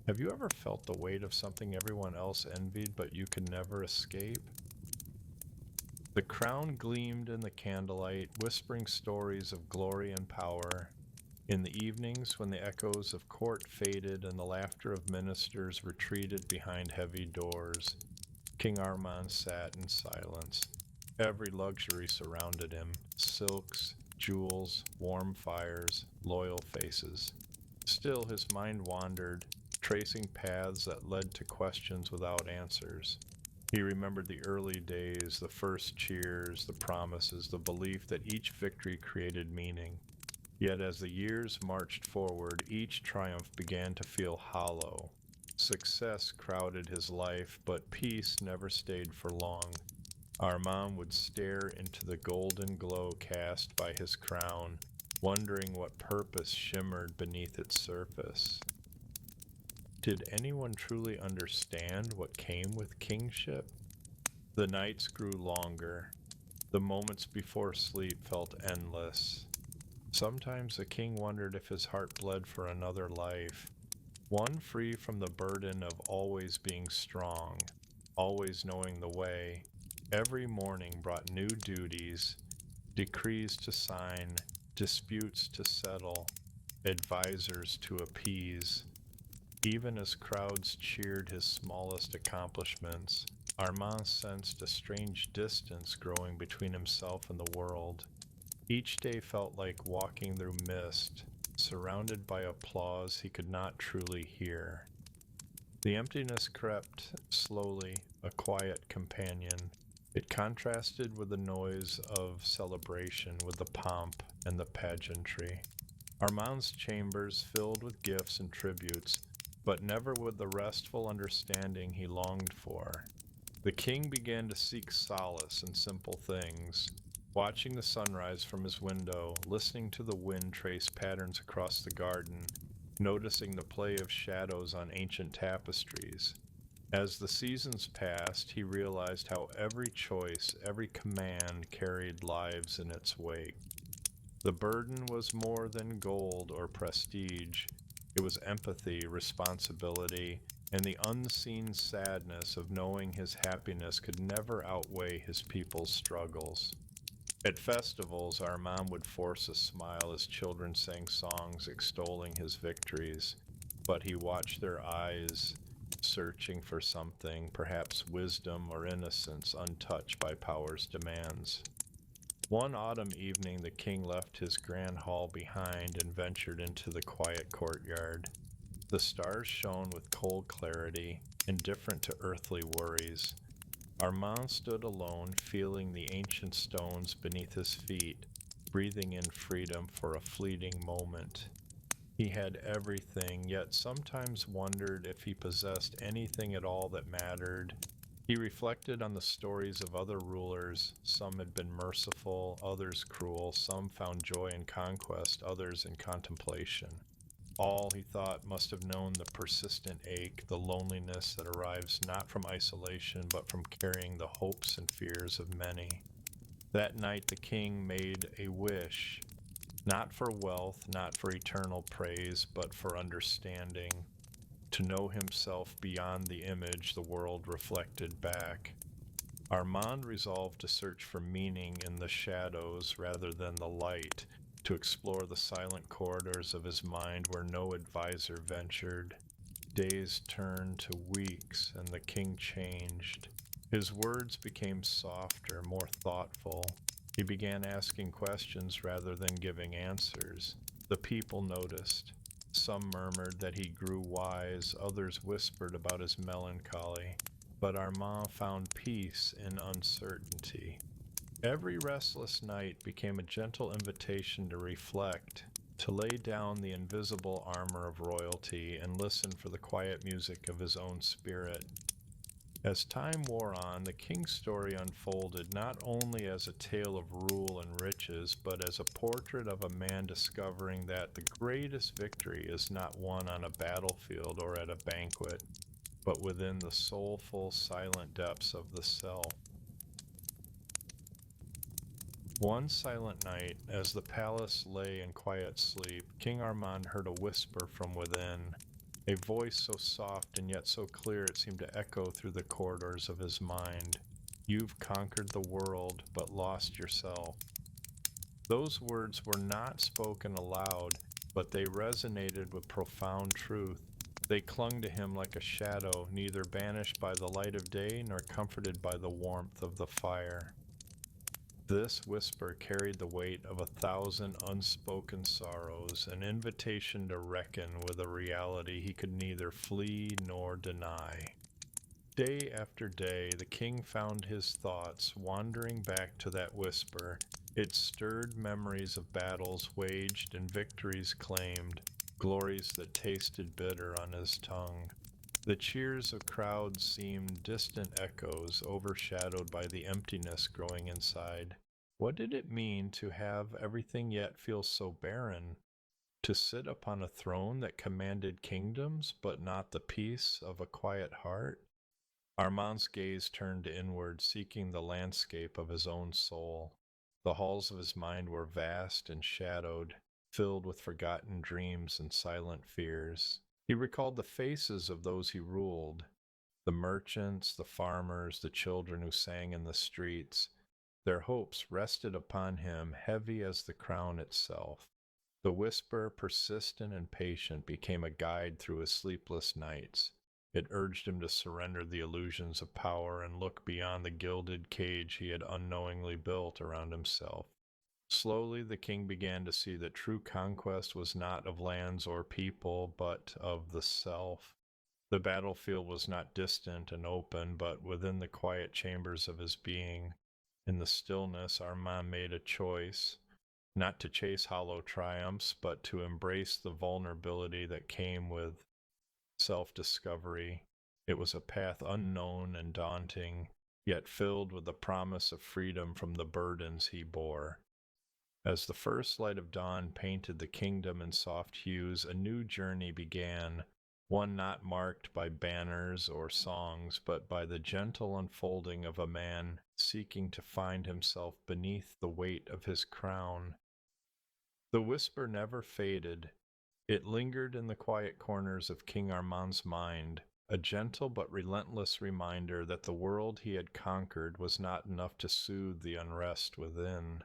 Have you ever felt the weight of something everyone else envied but you could never escape? The crown gleamed in the candlelight, whispering stories of glory and power. In the evenings, when the echoes of court faded and the laughter of ministers retreated behind heavy doors, King Armand sat in silence. Every luxury surrounded him: silks, jewels, warm fires, loyal faces. Still, his mind wandered, tracing paths that led to questions without answers. He remembered the early days, the first cheers, the promises, the belief that each victory created meaning. Yet as the years marched forward, each triumph began to feel hollow. Success crowded his life, but peace never stayed for long. Armand would stare into the golden glow cast by his crown, wondering what purpose shimmered beneath its surface. Did anyone truly understand what came with kingship? The nights grew longer. The moments before sleep felt endless. Sometimes the king wondered if his heart bled for another life, one free from the burden of always being strong, always knowing the way. Every morning brought new duties, decrees to sign, disputes to settle, advisors to appease. Even as crowds cheered his smallest accomplishments, Armand sensed a strange distance growing between himself and the world. Each day felt like walking through mist, surrounded by applause he could not truly hear. The emptiness crept slowly, a quiet companion. It contrasted with the noise of celebration, with the pomp and the pageantry. Armand's chambers filled with gifts and tributes, but never with the restful understanding he longed for. The king began to seek solace in simple things, watching the sunrise from his window, listening to the wind trace patterns across the garden, noticing the play of shadows on ancient tapestries. As the seasons passed, he realized how every choice, every command carried lives in its wake. The burden was more than gold or prestige. It was empathy, responsibility, and the unseen sadness of knowing his happiness could never outweigh his people's struggles. At festivals, Armand would force a smile as children sang songs extolling his victories, but he watched their eyes, searching for something, perhaps wisdom or innocence, untouched by power's demands. One autumn evening, the king left his grand hall behind and ventured into the quiet courtyard. The stars shone with cold clarity, indifferent to earthly worries. Armand stood alone, feeling the ancient stones beneath his feet, breathing in freedom for a fleeting moment. He had everything, yet sometimes wondered if he possessed anything at all that mattered. He reflected on the stories of other rulers. Some had been merciful, others cruel, some found joy in conquest, others in contemplation. All, he thought, must have known the persistent ache, the loneliness that arrives not from isolation, but from carrying the hopes and fears of many. That night the king made a wish, not for wealth, not for eternal praise, but for understanding, to know himself beyond the image the world reflected back. Armand resolved to search for meaning in the shadows rather than the light, to explore the silent corridors of his mind where no advisor ventured. Days turned to weeks, and the king changed. His words became softer, more thoughtful. He began asking questions rather than giving answers. The people noticed. Some murmured that he grew wise, others whispered about his melancholy. But Armand found peace in uncertainty. Every restless night became a gentle invitation to reflect, to lay down the invisible armor of royalty and listen for the quiet music of his own spirit. As time wore on, the king's story unfolded not only as a tale of rule and riches, but as a portrait of a man discovering that the greatest victory is not won on a battlefield or at a banquet, but within the soulful, silent depths of the self. One silent night, as the palace lay in quiet sleep, King Armand heard a whisper from within. a voice so soft and yet so clear it seemed to echo through the corridors of his mind. You've conquered the world, but lost yourself. Those words were not spoken aloud, but they resonated with profound truth. They clung to him like a shadow, neither banished by the light of day nor comforted by the warmth of the fire. This whisper carried the weight of 1,000 unspoken sorrows, an invitation to reckon with a reality he could neither flee nor deny. Day after day, the king found his thoughts wandering back to that whisper. It stirred memories of battles waged and victories claimed, glories that tasted bitter on his tongue. The cheers of crowds seemed distant echoes, overshadowed by the emptiness growing inside. What did it mean to have everything yet feel so barren? To sit upon a throne that commanded kingdoms, but not the peace of a quiet heart? Armand's gaze turned inward, seeking the landscape of his own soul. The halls of his mind were vast and shadowed, filled with forgotten dreams and silent fears. He recalled the faces of those he ruled, the merchants, the farmers, the children who sang in the streets. Their hopes rested upon him, heavy as the crown itself. The whisper, persistent and patient, became a guide through his sleepless nights. It urged him to surrender the illusions of power and look beyond the gilded cage he had unknowingly built around himself. Slowly, the king began to see that true conquest was not of lands or people, but of the self. The battlefield was not distant and open, but within the quiet chambers of his being. In the stillness, Armand made a choice, not to chase hollow triumphs, but to embrace the vulnerability that came with self-discovery. It was a path unknown and daunting, yet filled with the promise of freedom from the burdens he bore. As the first light of dawn painted the kingdom in soft hues, a new journey began, one not marked by banners or songs, but by the gentle unfolding of a man seeking to find himself beneath the weight of his crown. The whisper never faded. It lingered in the quiet corners of King Armand's mind, a gentle but relentless reminder that the world he had conquered was not enough to soothe the unrest within.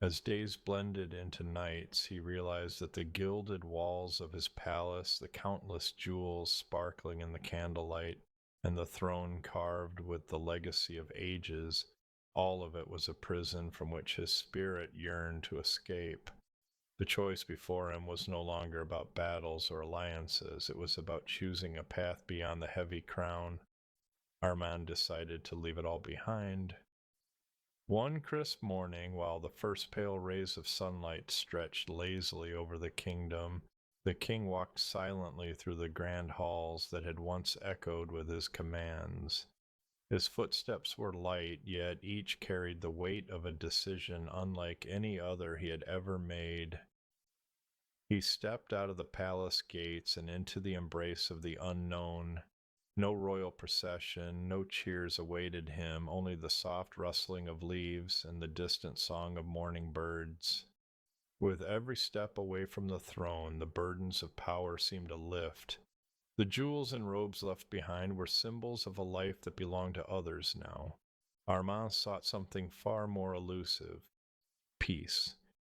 As days blended into nights, he realized that the gilded walls of his palace, the countless jewels sparkling in the candlelight, and the throne carved with the legacy of ages, all of it was a prison from which his spirit yearned to escape. The choice before him was no longer about battles or alliances. It was about choosing a path beyond the heavy crown. Armand decided to leave it all behind. One crisp morning, while the first pale rays of sunlight stretched lazily over the kingdom, the king walked silently through the grand halls that had once echoed with his commands. His footsteps were light, yet each carried the weight of a decision unlike any other he had ever made. He stepped out of the palace gates and into the embrace of the unknown. No royal procession, no cheers awaited him, only the soft rustling of leaves and the distant song of morning birds. With every step away from the throne, the burdens of power seemed to lift. The jewels and robes left behind were symbols of a life that belonged to others now. Armand sought something far more elusive: peace.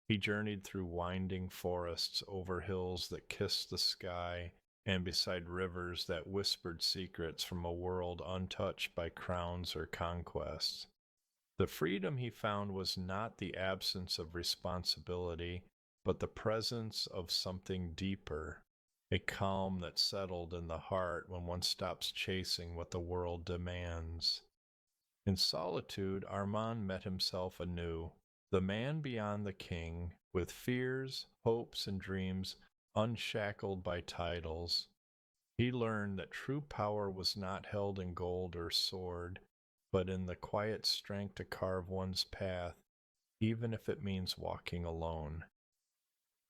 He journeyed through winding forests, over hills that kissed the sky, and beside rivers that whispered secrets from a world untouched by crowns or conquests. The freedom he found was not the absence of responsibility, but the presence of something deeper, a calm that settled in the heart when one stops chasing what the world demands. In solitude, Armand met himself anew, the man beyond the king, with fears, hopes, and dreams unshackled by titles. He learned that true power was not held in gold or sword, but in the quiet strength to carve one's path, even if it means walking alone.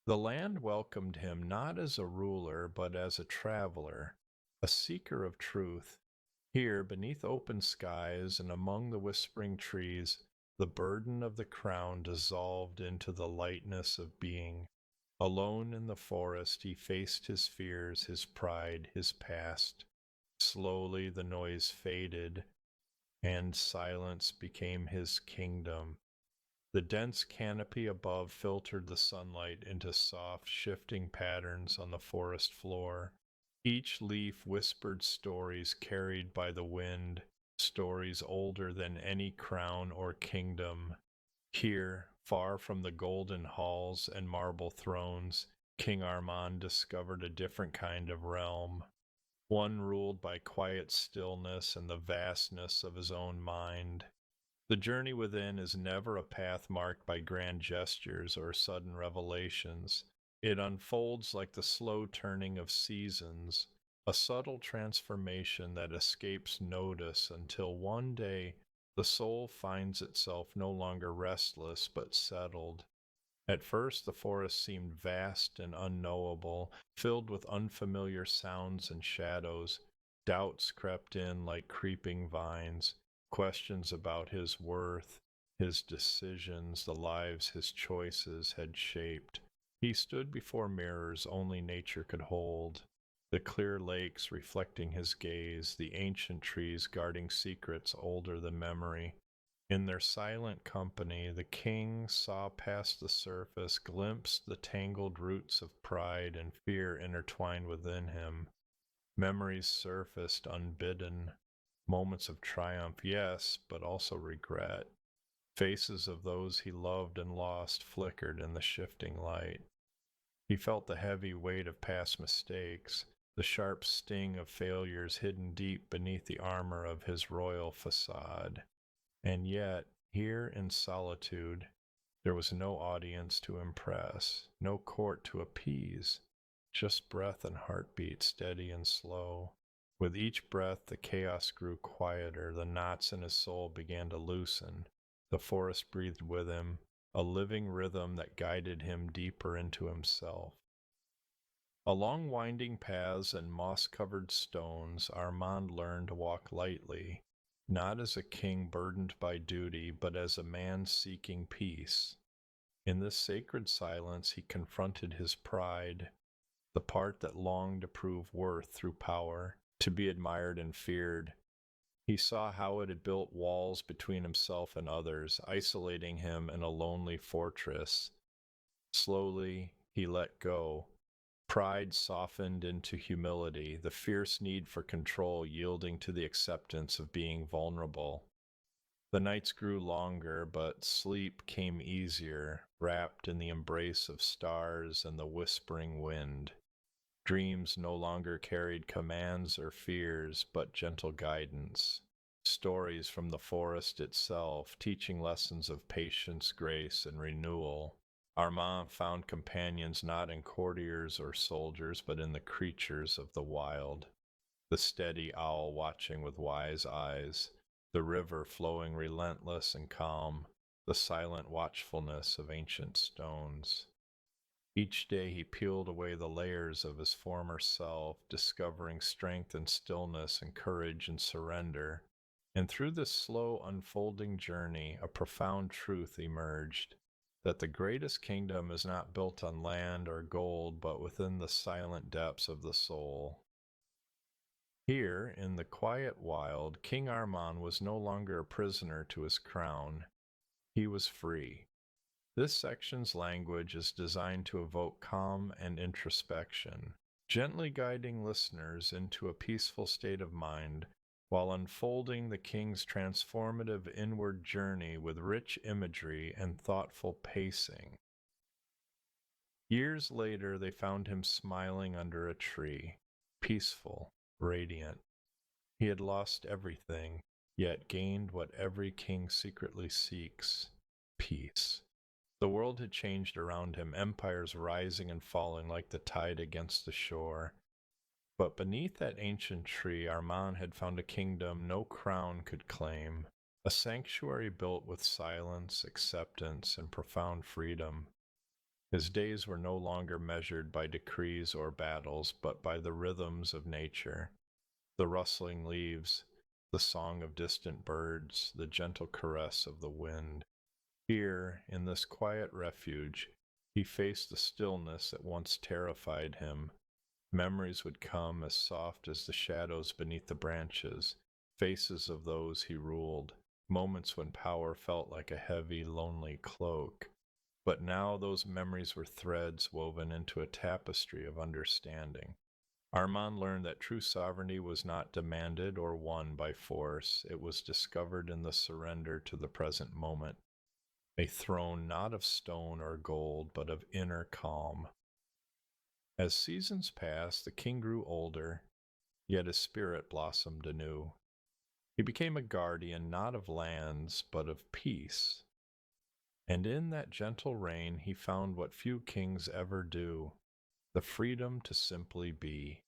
The land welcomed him not as a ruler, but as a traveler, a seeker of truth. Here, beneath open skies and among the whispering trees, the burden of the crown dissolved into the lightness of being. Alone in the forest, he faced his fears, his pride, his past. Slowly the noise faded, and silence became his kingdom. The dense canopy above filtered the sunlight into soft, shifting patterns on the forest floor. Each leaf whispered stories carried by the wind, stories older than any crown or kingdom. Here, far from the golden halls and marble thrones, King Armand discovered a different kind of realm, one ruled by quiet stillness and the vastness of his own mind. The journey within is never a path marked by grand gestures or sudden revelations. It unfolds like the slow turning of seasons, a subtle transformation that escapes notice until one day the soul finds itself no longer restless but settled. At first, the forest seemed vast and unknowable, filled with unfamiliar sounds and shadows. Doubts crept in like creeping vines, questions about his worth, his decisions, the lives his choices had shaped. He stood before mirrors only nature could hold, the clear lakes reflecting his gaze, the ancient trees guarding secrets older than memory. In their silent company, the king saw past the surface, glimpsed the tangled roots of pride and fear intertwined within him. Memories surfaced unbidden, moments of triumph, yes, but also regret. Faces of those he loved and lost flickered in the shifting light. He felt the heavy weight of past mistakes, the sharp sting of failures hidden deep beneath the armor of his royal facade. And yet, here in solitude, there was no audience to impress, no court to appease, just breath and heartbeat steady and slow. With each breath, the chaos grew quieter, the knots in his soul began to loosen. The forest breathed with him, a living rhythm that guided him deeper into himself. Along winding paths and moss-covered stones, Armand learned to walk lightly, not as a king burdened by duty, but as a man seeking peace. In this sacred silence, he confronted his pride, the part that longed to prove worth through power, to be admired and feared. He saw how it had built walls between himself and others, isolating him in a lonely fortress. Slowly, he let go. Pride softened into humility, the fierce need for control yielding to the acceptance of being vulnerable. The nights grew longer, but sleep came easier, wrapped in the embrace of stars and the whispering wind. Dreams no longer carried commands or fears, but gentle guidance. Stories from the forest itself, teaching lessons of patience, grace, and renewal. Armand found companions not in courtiers or soldiers, but in the creatures of the wild. The steady owl watching with wise eyes, the river flowing relentless and calm, the silent watchfulness of ancient stones. Each day he peeled away the layers of his former self, discovering strength and stillness and courage and surrender. And through this slow unfolding journey, a profound truth emerged, that the greatest kingdom is not built on land or gold, but within the silent depths of the soul. Here, in the quiet wild, King Armand was no longer a prisoner to his crown. He was free. This section's language is designed to evoke calm and introspection, gently guiding listeners into a peaceful state of mind while unfolding the king's transformative inward journey with rich imagery and thoughtful pacing. Years later, they found him smiling under a tree, peaceful, radiant. He had lost everything, yet gained what every king secretly seeks: peace. The world had changed around him, empires rising and falling like the tide against the shore. But beneath that ancient tree, Armand had found a kingdom no crown could claim, a sanctuary built with silence, acceptance, and profound freedom. His days were no longer measured by decrees or battles, but by the rhythms of nature, the rustling leaves, the song of distant birds, the gentle caress of the wind. Here, in this quiet refuge, He faced the stillness that once terrified him. Memories would come as soft as the shadows beneath the branches, faces of those he ruled, moments when power felt like a heavy, lonely cloak. But now those memories were threads woven into a tapestry of understanding. Armand learned that true sovereignty was not demanded or won by force. It was discovered in the surrender to the present moment, a throne not of stone or gold, but of inner calm. As seasons passed, the king grew older, yet his spirit blossomed anew. He became a guardian not of lands, but of peace. And in that gentle reign he found what few kings ever do, the freedom to simply be.